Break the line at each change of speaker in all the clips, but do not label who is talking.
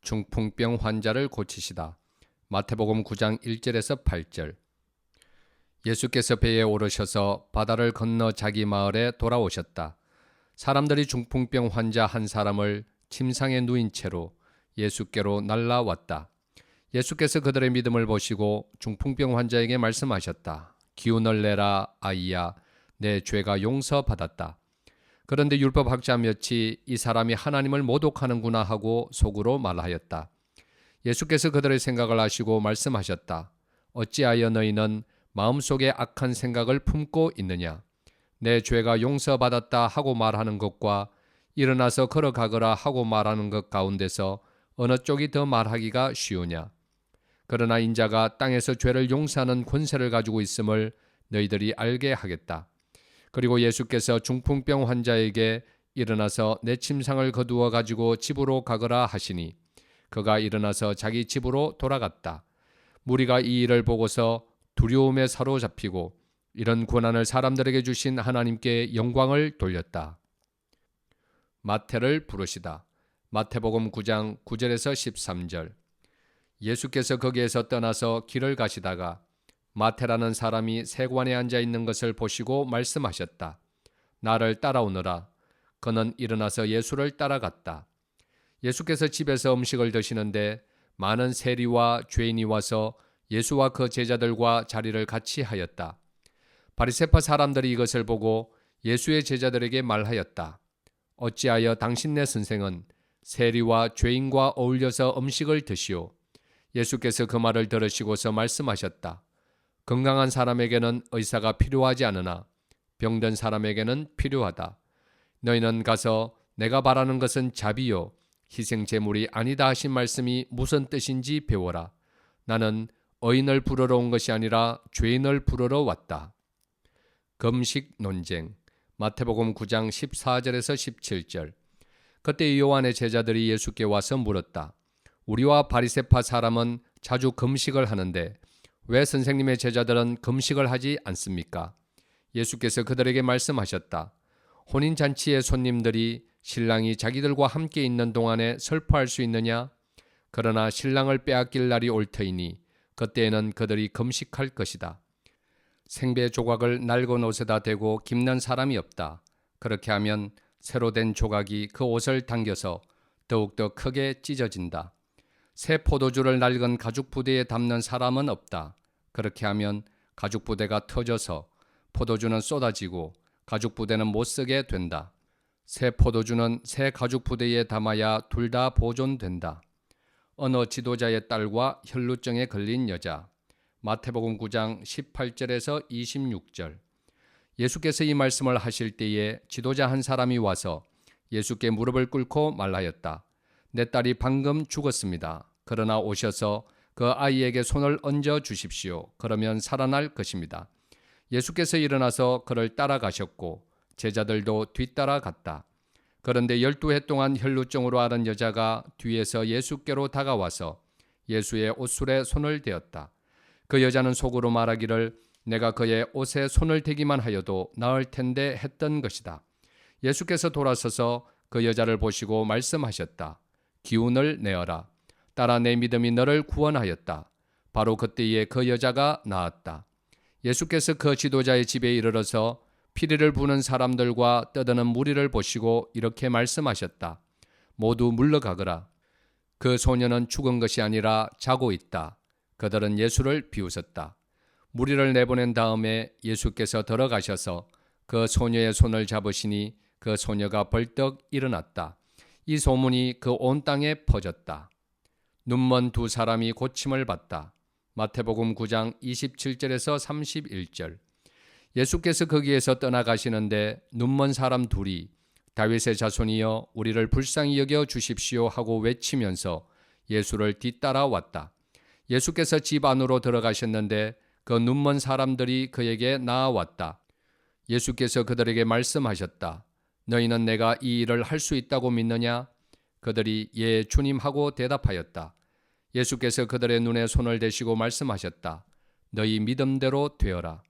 중풍병 환자를 고치시다. 마태복음 9장 1절에서 8절. 예수께서 배에 오르셔서 바다를 건너 자기 마을에 돌아오셨다. 사람들이 중풍병 환자 한 사람을 침상에 누인 채로 예수께로 날라왔다. 예수께서 그들의 믿음을 보시고 중풍병 환자에게 말씀하셨다. 기운을 내라 아이야, 내 죄가 용서받았다. 그런데 율법학자 몇이 이 사람이 하나님을 모독하는구나 하고 속으로 말하였다. 예수께서 그들의 생각을 아시고 말씀하셨다. 어찌하여 너희는 마음속에 악한 생각을 품고 있느냐? 내 죄가 용서받았다 하고 말하는 것과 일어나서 걸어가거라 하고 말하는 것 가운데서 어느 쪽이 더 말하기가 쉬우냐? 그러나 인자가 땅에서 죄를 용서하는 권세를 가지고 있음을 너희들이 알게 하겠다. 그리고 예수께서 중풍병 환자에게 일어나서 내 침상을 거두어 가지고 집으로 가거라 하시니 그가 일어나서 자기 집으로 돌아갔다. 무리가 이 일을 보고서 두려움에 사로잡히고 이런 고난을 사람들에게 주신 하나님께 영광을 돌렸다. 마태를 부르시다. 마태복음 9장 9절에서 13절. 예수께서 거기에서 떠나서 길을 가시다가 마태라는 사람이 세관에 앉아 있는 것을 보시고 말씀하셨다. 나를 따라오너라. 그는 일어나서 예수를 따라갔다. 예수께서 집에서 음식을 드시는데 많은 세리와 죄인이 와서 예수와 그 제자들과 자리를 같이 하였다. 바리새파 사람들이 이것을 보고 예수의 제자들에게 말하였다. 어찌하여 당신네 선생은 세리와 죄인과 어울려서 음식을 드시오? 예수께서 그 말을 들으시고서 말씀하셨다. 건강한 사람에게는 의사가 필요하지 않으나 병든 사람에게는 필요하다. 너희는 가서 내가 바라는 것은 자비요 희생 제물이 아니다 하신 말씀이 무슨 뜻인지 배워라. 나는 의인을 부르러 온 것이 아니라 죄인을 부르러 왔다. 금식 논쟁. 마태복음 9장 14절에서 17절. 그때 요한의 제자들이 예수께 와서 물었다. 우리와 바리새파 사람은 자주 금식을 하는데 왜 선생님의 제자들은 금식을 하지 않습니까? 예수께서 그들에게 말씀하셨다. 혼인잔치의 손님들이 신랑이 자기들과 함께 있는 동안에 슬퍼할 수 있느냐? 그러나 신랑을 빼앗길 날이 올 터이니 그때에는 그들이 금식할 것이다. 생배 조각을 낡은 옷에다 대고 깁는 사람이 없다. 그렇게 하면 새로 된 조각이 그 옷을 당겨서 더욱더 크게 찢어진다. 새 포도주를 낡은 가죽 부대에 담는 사람은 없다. 그렇게 하면 가죽 부대가 터져서 포도주는 쏟아지고 가죽 부대는 못 쓰게 된다. 새 포도주는 새 가죽 부대에 담아야 둘 다 보존된다. 어느 지도자의 딸과 혈루증에 걸린 여자. 마태복음 9장 18절에서 26절. 예수께서 이 말씀을 하실 때에 지도자 한 사람이 와서 예수께 무릎을 꿇고 말하였다. 내 딸이 방금 죽었습니다. 그러나 오셔서 그 아이에게 손을 얹어 주십시오. 그러면 살아날 것입니다. 예수께서 일어나서 그를 따라가셨고 제자들도 뒤따라 갔다. 그런데 12해 동안 혈루증으로 앓은 여자가 뒤에서 예수께로 다가와서 예수의 옷술에 손을 대었다. 그 여자는 속으로 말하기를 내가 그의 옷에 손을 대기만 하여도 나을 텐데 했던 것이다. 예수께서 돌아서서 그 여자를 보시고 말씀하셨다. 기운을 내어라. 딸아, 내 믿음이 너를 구원하였다. 바로 그때에 그 여자가 나았다. 예수께서 그 지도자의 집에 이르러서 피리를 부는 사람들과 떠드는 무리를 보시고 이렇게 말씀하셨다. 모두 물러가거라. 그 소녀는 죽은 것이 아니라 자고 있다. 그들은 예수를 비웃었다. 무리를 내보낸 다음에 예수께서 들어가셔서 그 소녀의 손을 잡으시니 그 소녀가 벌떡 일어났다. 이 소문이 그 온 땅에 퍼졌다. 눈먼 두 사람이 고침을 받다. 마태복음 9장 27절에서 31절. 예수께서 거기에서 떠나가시는데 눈먼 사람 둘이 다윗의 자손이여 우리를 불쌍히 여겨 주십시오 하고 외치면서 예수를 뒤따라왔다. 예수께서 집 안으로 들어가셨는데 그 눈먼 사람들이 그에게 나아왔다. 예수께서 그들에게 말씀하셨다. 너희는 내가 이 일을 할 수 있다고 믿느냐? 그들이 예 주님 하고 대답하였다. 예수께서 그들의 눈에 손을 대시고 말씀하셨다. 너희 믿음대로 되어라.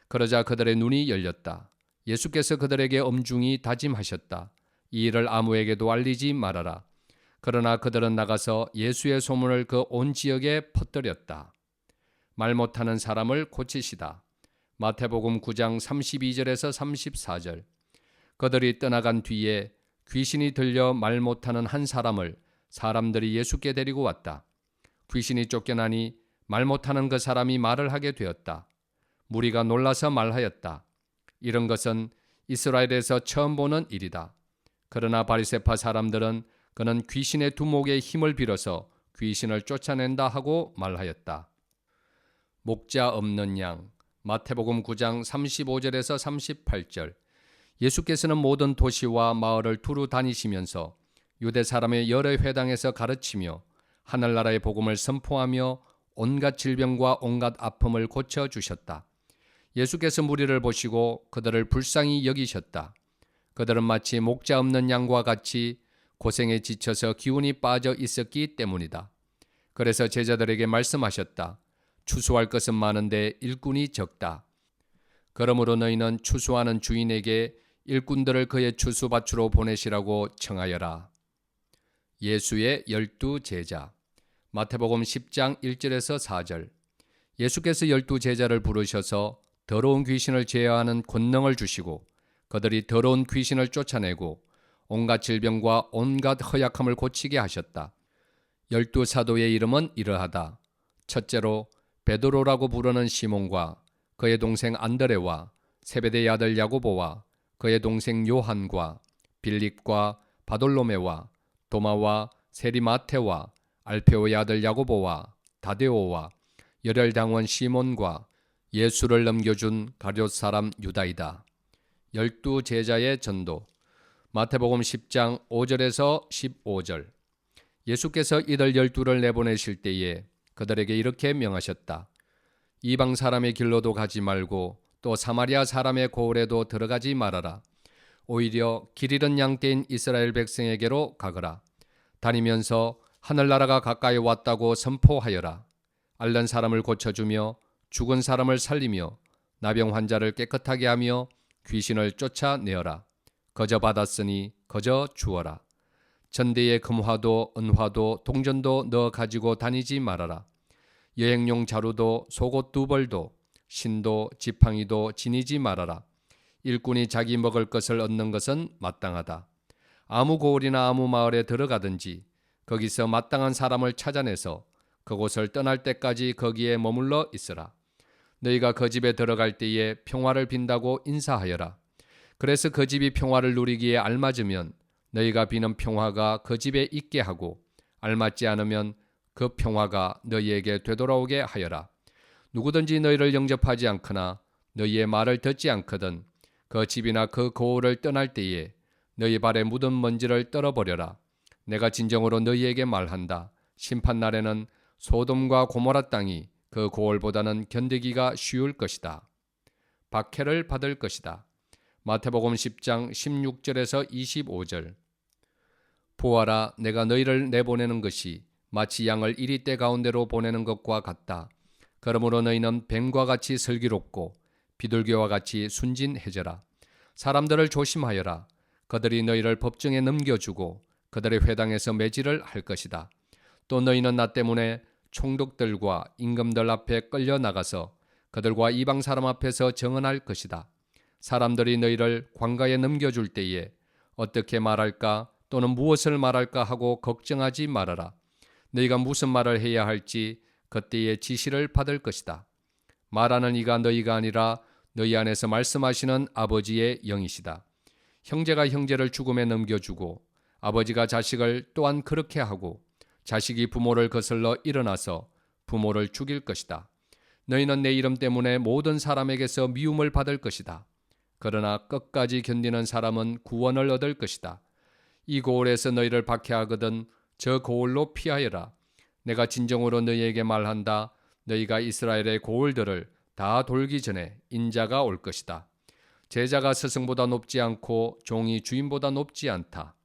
그러자 그들의 눈이 열렸다. 예수께서 그들에게 엄중히 다짐하셨다. 이 일을 아무에게도 알리지 말아라. 그러나 그들은 나가서 예수의 소문을 그 온 지역에 퍼뜨렸다. 말 못하는 사람을 고치시다. 마태복음 9장 32절에서 34절. 그들이 떠나간 뒤에 귀신이 들려 말 못하는 한 사람을 사람들이 예수께 데리고 왔다. 귀신이 쫓겨나니 말 못하는 그 사람이 말을 하게 되었다. 무리가 놀라서 말하였다. 이런 것은 이스라엘에서 처음 보는 일이다. 그러나 바리새파 사람들은 그는 귀신의 두목의 힘을 빌어서 귀신을 쫓아낸다 하고 말하였다. 목자 없는 양. 마태복음 9장 35절에서 38절. 예수께서는 모든 도시와 마을을 두루 다니시면서 유대 사람의 여러 회당에서 가르치며 하늘나라의 복음을 선포하며 온갖 질병과 온갖 아픔을 고쳐주셨다. 예수께서 무리를 보시고 그들을 불쌍히 여기셨다. 그들은 마치 목자 없는 양과 같이 고생에 지쳐서 기운이 빠져 있었기 때문이다. 그래서 제자들에게 말씀하셨다. 추수할 것은 많은데 일꾼이 적다. 그러므로 너희는 추수하는 주인에게 일꾼들을 그의 추수밭으로 보내시라고 청하여라. 예수의 12 제자. 마태복음 10장 1절에서 4절. 예수께서 12 제자를 부르셔서 더러운 귀신을 제어하는 권능을 주시고 그들이 더러운 귀신을 쫓아내고 온갖 질병과 온갖 허약함을 고치게 하셨다. 12 사도의 이름은 이러하다. 첫째로 베드로라고 부르는 시몬과 그의 동생 안드레와 세베대의 아들 야고보와 그의 동생 요한과 빌립과 바돌로메와 도마와 세리 마테와 알페오의 아들 야고보와 다데오와 열혈당원 시몬과 예수를 넘겨준 가룟 사람 유다이다. 12 제자의 전도. 마태복음 10장 5절에서 15절. 예수께서 이들 12를 내보내실 때에 그들에게 이렇게 명하셨다. 이방 사람의 길로도 가지 말고 또 사마리아 사람의 고을에도 들어가지 말아라. 오히려 길 잃은 양떼인 이스라엘 백성에게로 가거라. 다니면서 하늘나라가 가까이 왔다고 선포하여라. 앓는 사람을 고쳐주며 죽은 사람을 살리며 나병 환자를 깨끗하게 하며 귀신을 쫓아내어라. 거저 받았으니 거저 주어라. 전대에 금화도 은화도 동전도 넣어 가지고 다니지 말아라. 여행용 자루도 속옷 2벌도 신도 지팡이도 지니지 말아라. 일꾼이 자기 먹을 것을 얻는 것은 마땅하다. 아무 고을이나 아무 마을에 들어가든지 거기서 마땅한 사람을 찾아내서 그곳을 떠날 때까지 거기에 머물러 있으라. 너희가 그 집에 들어갈 때에 평화를 빈다고 인사하여라. 그래서 그 집이 평화를 누리기에 알맞으면 너희가 비는 평화가 그 집에 있게 하고 알맞지 않으면 그 평화가 너희에게 되돌아오게 하여라. 누구든지 너희를 영접하지 않거나 너희의 말을 듣지 않거든 그 집이나 그 고을을 떠날 때에 너희 발에 묻은 먼지를 떨어버려라. 내가 진정으로 너희에게 말한다. 심판날에는 소돔과 고모라 땅이 그 고을보다는 견디기가 쉬울 것이다. 박해를 받을 것이다. 마태복음 10장 16절에서 25절. 보아라, 내가 너희를 내보내는 것이 마치 양을 이리떼 가운데로 보내는 것과 같다. 그러므로 너희는 뱀과 같이 슬기롭고 비둘기와 같이 순진해져라. 사람들을 조심하여라. 그들이 너희를 법정에 넘겨주고 그들의 회당에서 매질을 할 것이다. 또 너희는 나 때문에 총독들과 임금들 앞에 끌려 나가서 그들과 이방 사람 앞에서 증언할 것이다. 사람들이 너희를 관가에 넘겨줄 때에 어떻게 말할까 또는 무엇을 말할까 하고 걱정하지 말아라. 너희가 무슨 말을 해야 할지 그때에 지시를 받을 것이다. 말하는 이가 너희가 아니라 너희 안에서 말씀하시는 아버지의 영이시다. 형제가 형제를 죽음에 넘겨주고 아버지가 자식을 또한 그렇게 하고 자식이 부모를 거슬러 일어나서 부모를 죽일 것이다. 너희는 내 이름 때문에 모든 사람에게서 미움을 받을 것이다. 그러나 끝까지 견디는 사람은 구원을 얻을 것이다. 이 고을에서 너희를 박해하거든 저 고을로 피하여라. 내가 진정으로 너희에게 말한다. 너희가 이스라엘의 고을들을 다 돌기 전에 인자가 올 것이다. 제자가 스승보다 높지 않고 종이 주인보다 높지 않다.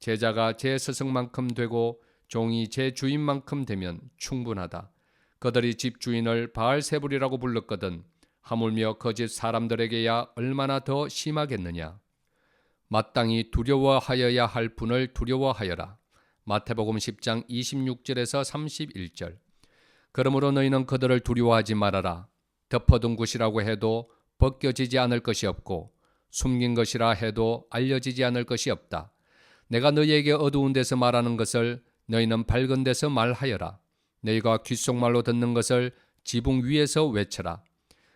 제자가 제 스승만큼 되고 종이 제 주인만큼 되면 충분하다. 그들이 집 주인을 바알세불이라고 불렀거든 하물며 그 집 사람들에게야 얼마나 더 심하겠느냐. 마땅히 두려워하여야 할 분을 두려워하여라. 마태복음 10장 26절에서 31절. 그러므로 너희는 그들을 두려워하지 말아라. 덮어둔 것이라고 해도 벗겨지지 않을 것이 없고 숨긴 것이라 해도 알려지지 않을 것이 없다. 내가 너희에게 어두운 데서 말하는 것을 너희는 밝은 데서 말하여라. 너희가 귓속말로 듣는 것을 지붕 위에서 외쳐라.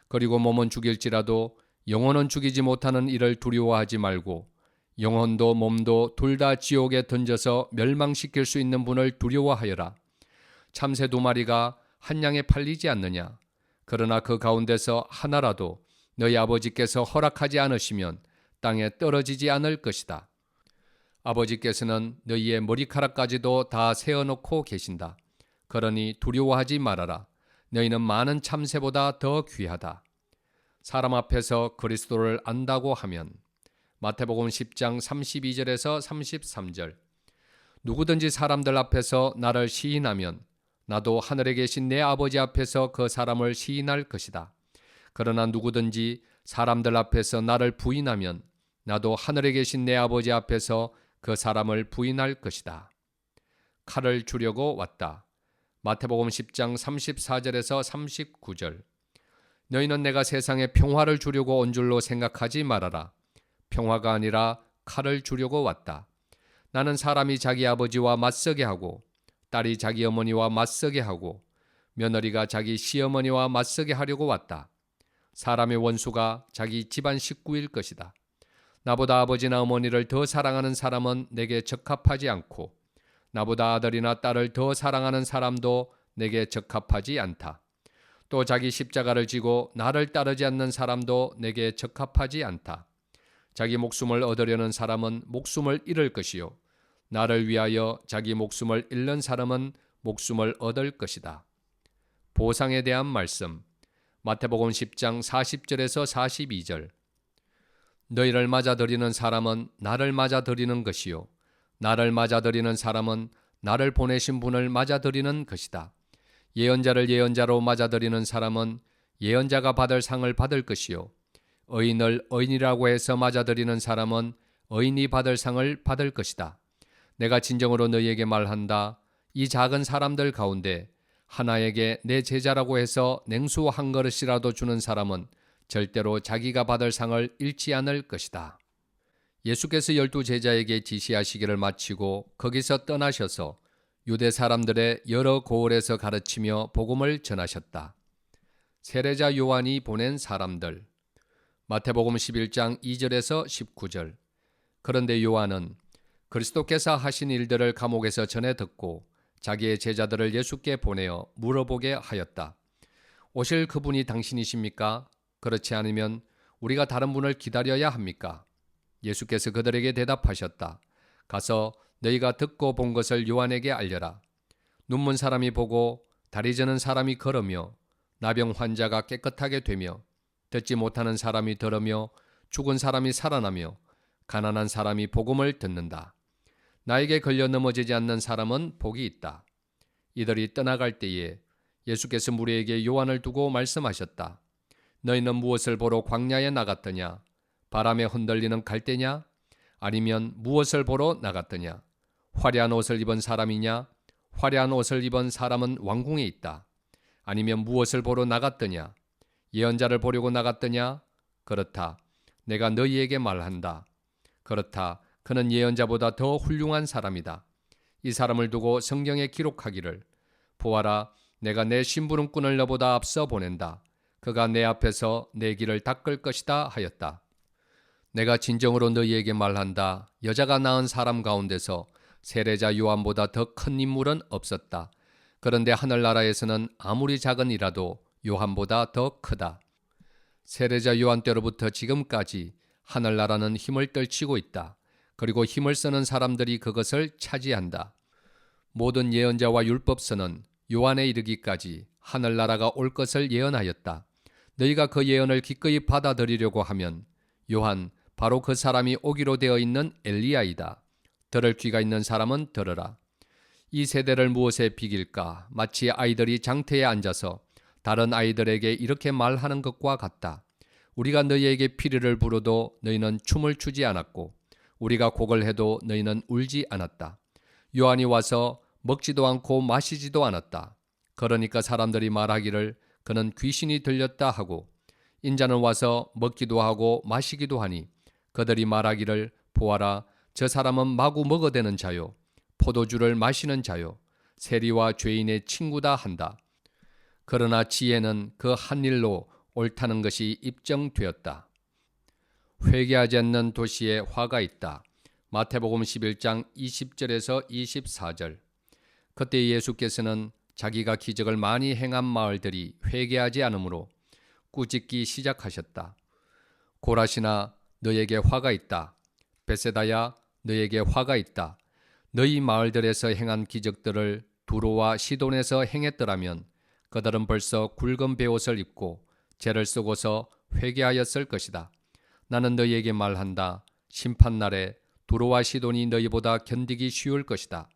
그리고 몸은 죽일지라도 영혼은 죽이지 못하는 이를 두려워하지 말고 영혼도 몸도 둘 다 지옥에 던져서 멸망시킬 수 있는 분을 두려워하여라. 참새 2마리가 한 양에 팔리지 않느냐. 그러나 그 가운데서 하나라도 너희 아버지께서 허락하지 않으시면 땅에 떨어지지 않을 것이다. 아버지께서는 너희의 머리카락까지도 다 세어놓고 계신다. 그러니 두려워하지 말아라. 너희는 많은 참새보다 더 귀하다. 사람 앞에서 그리스도를 안다고 하면 마태복음 10장 32절에서 33절. 누구든지 사람들 앞에서 나를 시인하면 나도 하늘에 계신 내 아버지 앞에서 그 사람을 시인할 것이다. 그러나 누구든지 사람들 앞에서 나를 부인하면 나도 하늘에 계신 내 아버지 앞에서 그 사람을 부인할 것이다. 칼을 주려고 왔다. 마태복음 10장 34절에서 39절. 너희는 내가 세상에 평화를 주려고 온 줄로 생각하지 말아라. 평화가 아니라 칼을 주려고 왔다. 나는 사람이 자기 아버지와 맞서게 하고 딸이 자기 어머니와 맞서게 하고 며느리가 자기 시어머니와 맞서게 하려고 왔다. 사람의 원수가 자기 집안 식구일 것이다. 나보다 아버지나 어머니를 더 사랑하는 사람은 내게 적합하지 않고 나보다 아들이나 딸을 더 사랑하는 사람도 내게 적합하지 않다. 또 자기 십자가를 지고 나를 따르지 않는 사람도 내게 적합하지 않다. 자기 목숨을 얻으려는 사람은 목숨을 잃을 것이요 나를 위하여 자기 목숨을 잃는 사람은 목숨을 얻을 것이다. 보상에 대한 말씀. 마태복음 10장 40절에서 42절. 너희를 맞아들이는 사람은 나를 맞아들이는 것이요 나를 맞아들이는 사람은 나를 보내신 분을 맞아들이는 것이다. 예언자를 예언자로 맞아들이는 사람은 예언자가 받을 상을 받을 것이요 의인을 의인이라고 해서 맞아들이는 사람은 의인이 받을 상을 받을 것이다. 내가 진정으로 너희에게 말한다. 이 작은 사람들 가운데 하나에게 내 제자라고 해서 냉수 한 그릇이라도 주는 사람은 절대로 자기가 받을 상을 잃지 않을 것이다. 예수께서 12 제자에게 지시하시기를 마치고 거기서 떠나셔서 유대 사람들의 여러 고을에서 가르치며 복음을 전하셨다. 세례자 요한이 보낸 사람들. 마태복음 11장 2절에서 19절. 그런데 요한은 그리스도께서 하신 일들을 감옥에서 전해 듣고 자기의 제자들을 예수께 보내어 물어보게 하였다. 오실 그분이 당신이십니까? 그렇지 않으면 우리가 다른 분을 기다려야 합니까? 예수께서 그들에게 대답하셨다. 가서 너희가 듣고 본 것을 요한에게 알려라. 눈먼 사람이 보고 다리 저는 사람이 걸으며 나병 환자가 깨끗하게 되며 듣지 못하는 사람이 들으며 죽은 사람이 살아나며 가난한 사람이 복음을 듣는다. 나에게 걸려 넘어지지 않는 사람은 복이 있다. 이들이 떠나갈 때에 예수께서 무리에게 요한을 두고 말씀하셨다. 너희는 무엇을 보러 광야에 나갔더냐? 바람에 흔들리는 갈대냐? 아니면 무엇을 보러 나갔더냐? 화려한 옷을 입은 사람이냐? 화려한 옷을 입은 사람은 왕궁에 있다. 아니면 무엇을 보러 나갔더냐? 예언자를 보려고 나갔더냐? 그렇다. 내가 너희에게 말한다. 그렇다. 그는 예언자보다 더 훌륭한 사람이다. 이 사람을 두고 성경에 기록하기를 보아라, 내가 내 심부름꾼을 너보다 앞서 보낸다. 그가 내 앞에서 내 길을 닦을 것이다 하였다. 내가 진정으로 너희에게 말한다. 여자가 낳은 사람 가운데서 세례자 요한보다 더 큰 인물은 없었다. 그런데 하늘나라에서는 아무리 작은 이라도 요한보다 더 크다. 세례자 요한 때로부터 지금까지 하늘나라는 힘을 떨치고 있다. 그리고 힘을 쓰는 사람들이 그것을 차지한다. 모든 예언자와 율법서는 요한에 이르기까지 하늘나라가 올 것을 예언하였다. 너희가 그 예언을 기꺼이 받아들이려고 하면 요한 바로 그 사람이 오기로 되어 있는 엘리야이다. 들을 귀가 있는 사람은 들으라. 이 세대를 무엇에 비길까? 마치 아이들이 장터에 앉아서 다른 아이들에게 이렇게 말하는 것과 같다. 우리가 너희에게 피리를 부르도 너희는 춤을 추지 않았고 우리가 곡을 해도 너희는 울지 않았다. 요한이 와서 먹지도 않고 마시지도 않았다. 그러니까 사람들이 말하기를 그는 귀신이 들렸다 하고, 인자는 와서 먹기도 하고 마시기도 하니 그들이 말하기를 보아라, 저 사람은 마구 먹어대는 자요, 포도주를 마시는 자요, 세리와 죄인의 친구다 한다. 그러나 지혜는 그 한 일로 옳다는 것이 입증되었다. 회개하지 않는 도시에 화가 있다. 마태복음 11장 20절에서 24절. 그때 예수께서는 자기가 기적을 많이 행한 마을들이 회개하지 않으므로 꾸짖기 시작하셨다. 고라시나 너에게 화가 있다. 베세다야 너에게 화가 있다. 너희 마을들에서 행한 기적들을 두로와 시돈에서 행했더라면 그들은 벌써 굵은 베옷을 입고 죄를 쓰고서 회개하였을 것이다. 나는 너희에게 말한다. 심판날에 두로와 시돈이 너희보다 견디기 쉬울 것이다.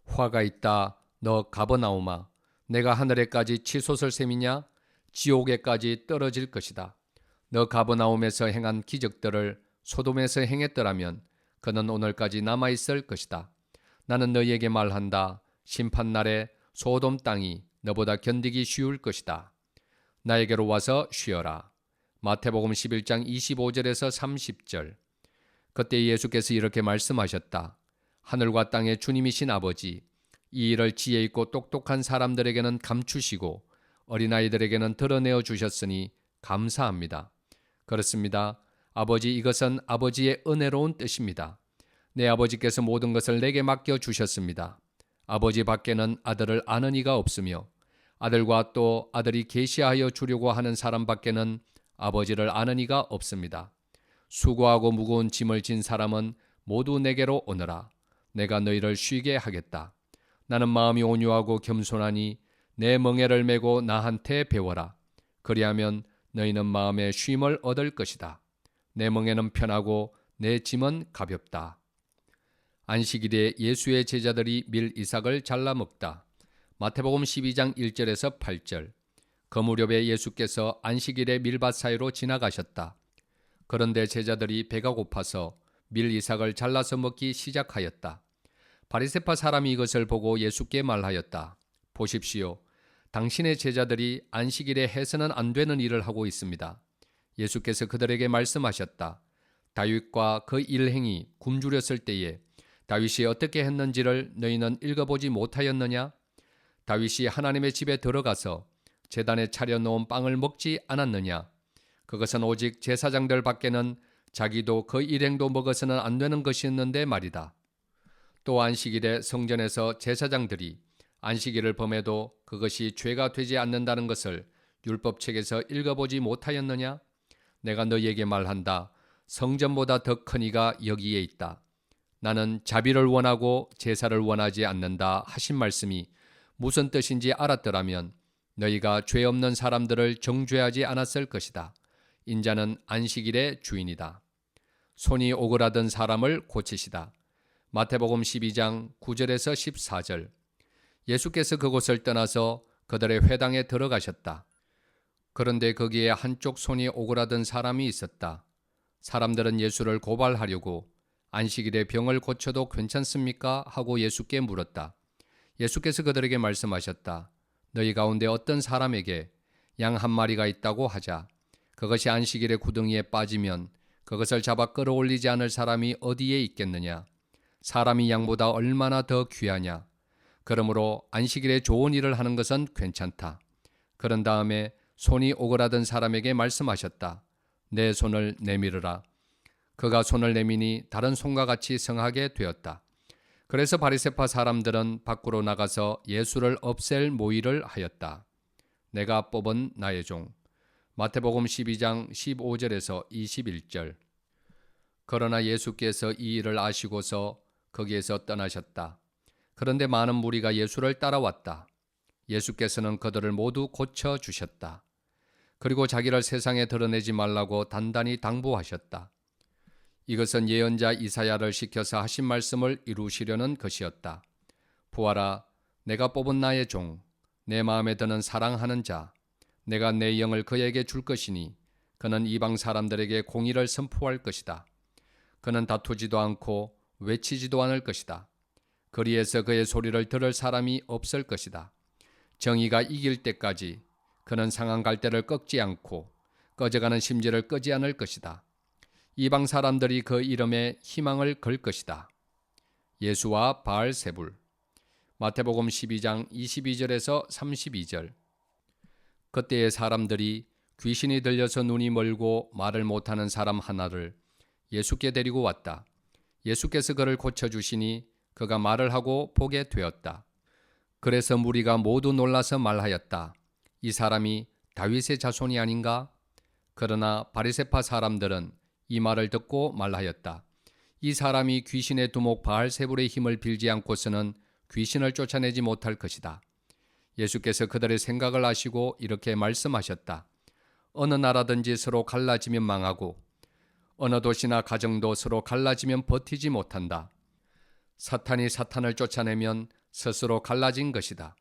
화가 있다. 너 가버나움아, 내가 하늘에까지 치솟을 셈이냐? 지옥에까지 떨어질 것이다. 너 가버나움에서 행한 기적들을 소돔에서 행했더라면 그는 오늘까지 남아있을 것이다. 나는 너희에게 말한다. 심판날에 소돔 땅이 너보다 견디기 쉬울 것이다. 나에게로 와서 쉬어라. 마태복음 11장 25절에서 30절. 그때 예수께서 이렇게 말씀하셨다. 하늘과 땅의 주님이신 아버지, 이 일을 지혜 있고 똑똑한 사람들에게는 감추시고 어린아이들에게는 드러내어 주셨으니 감사합니다. 그렇습니다. 아버지, 이것은 아버지의 은혜로운 뜻입니다. 내 아버지께서 모든 것을 내게 맡겨 주셨습니다. 아버지 밖에는 아들을 아는 이가 없으며 아들과 또 아들이 계시하여 주려고 하는 사람 밖에는 아버지를 아는 이가 없습니다. 수고하고 무거운 짐을 진 사람은 모두 내게로 오너라. 내가 너희를 쉬게 하겠다. 나는 마음이 온유하고 겸손하니 내 멍에를 메고 나한테 배워라. 그리하면 너희는 마음의 쉼을 얻을 것이다. 내 멍에는 편하고 내 짐은 가볍다. 안식일에 예수의 제자들이 밀 이삭을 잘라 먹다. 마태복음 12장 1절에서 8절. 그 무렵에 예수께서 안식일에 밀밭 사이로 지나가셨다. 그런데 제자들이 배가 고파서 밀 이삭을 잘라서 먹기 시작하였다. 바리새파 사람이 이것을 보고 예수께 말하였다. 보십시오. 당신의 제자들이 안식일에 해서는 안 되는 일을 하고 있습니다. 예수께서 그들에게 말씀하셨다. 다윗과 그 일행이 굶주렸을 때에 다윗이 어떻게 했는지를 너희는 읽어보지 못하였느냐? 다윗이 하나님의 집에 들어가서 제단에 차려놓은 빵을 먹지 않았느냐? 그것은 오직 제사장들 밖에는 자기도 그 일행도 먹어서는 안 되는 것이었는데 말이다. 또 안식일에 성전에서 제사장들이 안식일을 범해도 그것이 죄가 되지 않는다는 것을 율법책에서 읽어보지 못하였느냐? 내가 너희에게 말한다. 성전보다 더 큰 이가 여기에 있다. 나는 자비를 원하고 제사를 원하지 않는다 하신 말씀이 무슨 뜻인지 알았더라면 너희가 죄 없는 사람들을 정죄하지 않았을 것이다. 인자는 안식일의 주인이다. 손이 오그라든 사람을 고치시다. 마태복음 12장 9절에서 14절. 예수께서 그곳을 떠나서 그들의 회당에 들어가셨다. 그런데 거기에 한쪽 손이 오그라든 사람이 있었다. 사람들은 예수를 고발하려고 안식일에 병을 고쳐도 괜찮습니까? 하고 예수께 물었다. 예수께서 그들에게 말씀하셨다. 너희 가운데 어떤 사람에게 양 한 마리가 있다고 하자. 그것이 안식일의 구덩이에 빠지면 그것을 잡아 끌어올리지 않을 사람이 어디에 있겠느냐? 사람이 양보다 얼마나 더 귀하냐? 그러므로 안식일에 좋은 일을 하는 것은 괜찮다. 그런 다음에 손이 오그라든 사람에게 말씀하셨다. 내 손을 내밀으라. 그가 손을 내미니 다른 손과 같이 성하게 되었다. 그래서 바리새파 사람들은 밖으로 나가서 예수를 없앨 모의를 하였다. 내가 뽑은 나의 종. 마태복음 12장 15절에서 21절. 그러나 예수께서 이 일을 아시고서 거기에서 떠나셨다. 그런데 많은 무리가 예수를 따라왔다. 예수께서는 그들을 모두 고쳐주셨다. 그리고 자기를 세상에 드러내지 말라고 단단히 당부하셨다. 이것은 예언자 이사야를 시켜서 하신 말씀을 이루시려는 것이었다. 보아라, 내가 뽑은 나의 종, 내 마음에 드는 사랑하는 자, 내가 내 영을 그에게 줄 것이니 그는 이방 사람들에게 공의를 선포할 것이다. 그는 다투지도 않고 외치지도 않을 것이다. 거리에서 그의 소리를 들을 사람이 없을 것이다. 정의가 이길 때까지 그는 상한 갈대를 꺾지 않고 꺼져가는 심지를 끄지 않을 것이다. 이방 사람들이 그 이름에 희망을 걸 것이다. 예수와 바알세불. 마태복음 12장 22절에서 32절. 그때의 사람들이 귀신이 들려서 눈이 멀고 말을 못하는 사람 하나를 예수께 데리고 왔다. 예수께서 그를 고쳐주시니 그가 말을 하고 보게 되었다. 그래서 무리가 모두 놀라서 말하였다. 이 사람이 다윗의 자손이 아닌가? 그러나 바리새파 사람들은 이 말을 듣고 말하였다. 이 사람이 귀신의 두목 바알세불의 힘을 빌지 않고서는 귀신을 쫓아내지 못할 것이다. 예수께서 그들의 생각을 아시고 이렇게 말씀하셨다. 어느 나라든지 서로 갈라지면 망하고 어느 도시나 가정도 서로 갈라지면 버티지 못한다. 사탄이 사탄을 쫓아내면 스스로 갈라진 것이다.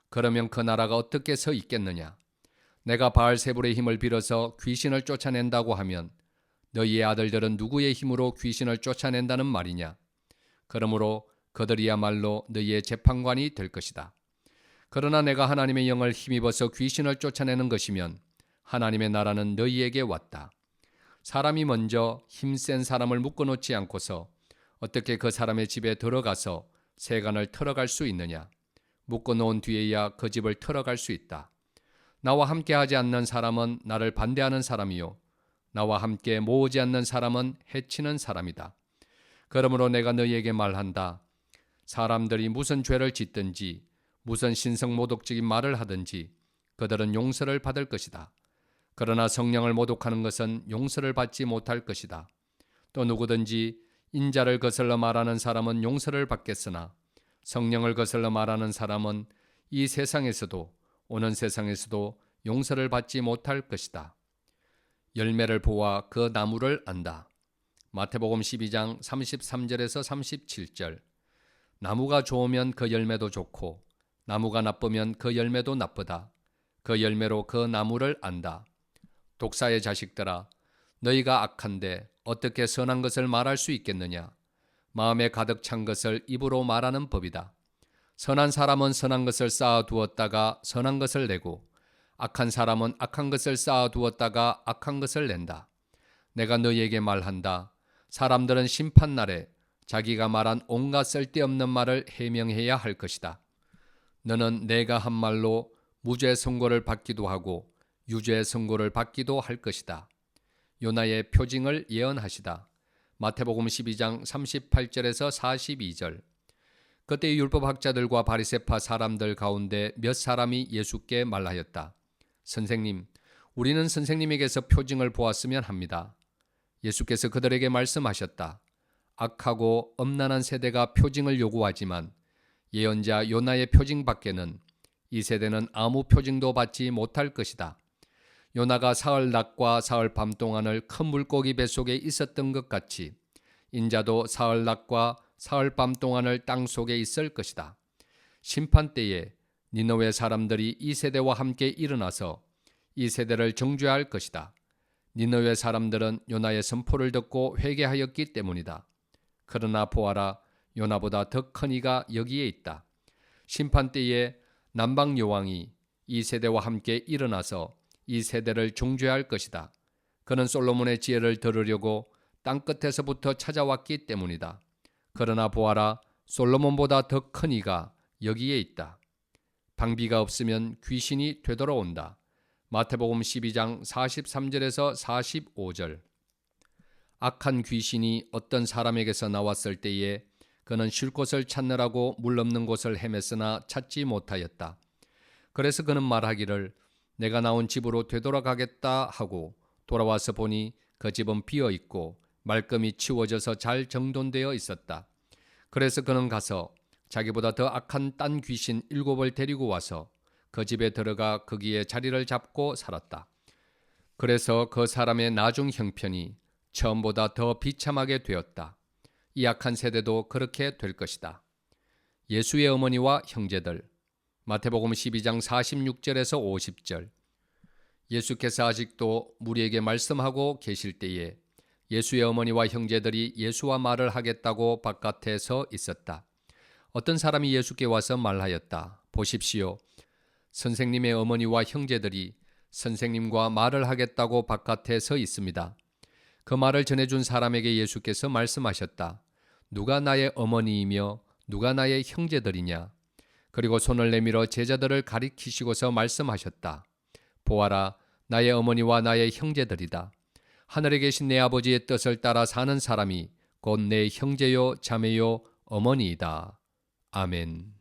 그러면 그 나라가 어떻게 서 있겠느냐? 내가 바알세불의 힘을 빌어서 귀신을 쫓아낸다고 하면 너희의 아들들은 누구의 힘으로 귀신을 쫓아낸다는 말이냐? 그러므로 그들이야말로 너희의 재판관이 될 것이다. 그러나 내가 하나님의 영을 힘입어서 귀신을 쫓아내는 것이면 하나님의 나라는 너희에게 왔다. 사람이 먼저 힘센 사람을 묶어놓지 않고서 어떻게 그 사람의 집에 들어가서 세간을 털어갈 수 있느냐? 묶어놓은 뒤에야 그 집을 털어갈 수 있다. 나와 함께하지 않는 사람은 나를 반대하는 사람이요 나와 함께 모으지 않는 사람은 해치는 사람이다. 그러므로 내가 너희에게 말한다. 사람들이 무슨 죄를 짓든지 무슨 신성모독적인 말을 하든지 그들은 용서를 받을 것이다. 그러나 성령을 모독하는 것은 용서를 받지 못할 것이다. 또 누구든지 인자를 거슬러 말하는 사람은 용서를 받겠으나 성령을 거슬러 말하는 사람은 이 세상에서도 오는 세상에서도 용서를 받지 못할 것이다. 열매를 보아 그 나무를 안다. 마태복음 12장 33절에서 37절. 나무가 좋으면 그 열매도 좋고 나무가 나쁘면 그 열매도 나쁘다. 그 열매로 그 나무를 안다. 독사의 자식들아, 너희가 악한데 어떻게 선한 것을 말할 수 있겠느냐? 마음에 가득 찬 것을 입으로 말하는 법이다. 선한 사람은 선한 것을 쌓아두었다가 선한 것을 내고 악한 사람은 악한 것을 쌓아두었다가 악한 것을 낸다. 내가 너희에게 말한다. 사람들은 심판날에 자기가 말한 온갖 쓸데없는 말을 해명해야 할 것이다. 너는 내가 한 말로 무죄 선고를 받기도 하고 유죄 선고를 받기도 할 것이다. 요나의 표징을 예언하시다. 마태복음 12장 38절에서 42절. 그때 율법학자들과 바리새파 사람들 가운데 몇 사람이 예수께 말하였다. 선생님, 우리는 선생님에게서 표징을 보았으면 합니다. 예수께서 그들에게 말씀하셨다. 악하고 엄난한 세대가 표징을 요구하지만 예언자 요나의 표징 밖에는 이 세대는 아무 표징도 받지 못할 것이다. 요나가 사흘 낮과 사흘 밤 동안을 큰 물고기 뱃속에 있었던 것 같이 인자도 사흘 낮과 사흘 밤 동안을 땅 속에 있을 것이다. 심판 때에 니느웨 사람들이 이 세대와 함께 일어나서 이 세대를 정죄할 것이다. 니느웨 사람들은 요나의 선포를 듣고 회개하였기 때문이다. 그러나 보아라, 요나보다 더 큰 이가 여기에 있다. 심판 때에 남방 여왕이 이 세대와 함께 일어나서 이 세대를 정죄할 것이다. 그는 솔로몬의 지혜를 들으려고 땅끝에서부터 찾아왔기 때문이다. 그러나 보아라, 솔로몬보다 더 큰 이가 여기에 있다. 방비가 없으면 귀신이 되돌아온다. 마태복음 12장 43절에서 45절. 악한 귀신이 어떤 사람에게서 나왔을 때에 그는 쉴 곳을 찾느라고 물 없는 곳을 헤맸으나 찾지 못하였다. 그래서 그는 말하기를 내가 나온 집으로 되돌아가겠다 하고 돌아와서 보니 그 집은 비어 있고 말끔히 치워져서 잘 정돈되어 있었다. 그래서 그는 가서 자기보다 더 악한 딴 귀신 7을 데리고 와서 그 집에 들어가 거기에 자리를 잡고 살았다. 그래서 그 사람의 나중 형편이 처음보다 더 비참하게 되었다. 이 악한 세대도 그렇게 될 것이다. 예수의 어머니와 형제들. 마태복음 12장 46절에서 50절. 예수께서 아직도 무리에게 말씀하고 계실 때에 예수의 어머니와 형제들이 예수와 말을 하겠다고 바깥에 서 있었다. 어떤 사람이 예수께 와서 말하였다. 보십시오. 선생님의 어머니와 형제들이 선생님과 말을 하겠다고 바깥에 서 있습니다. 그 말을 전해준 사람에게 예수께서 말씀하셨다. 누가 나의 어머니이며 누가 나의 형제들이냐? 그리고 손을 내밀어 제자들을 가리키시고서 말씀하셨다. 보아라, 나의 어머니와 나의 형제들이다. 하늘에 계신 내 아버지의 뜻을 따라 사는 사람이 곧 내 형제요 자매요 어머니이다. 아멘.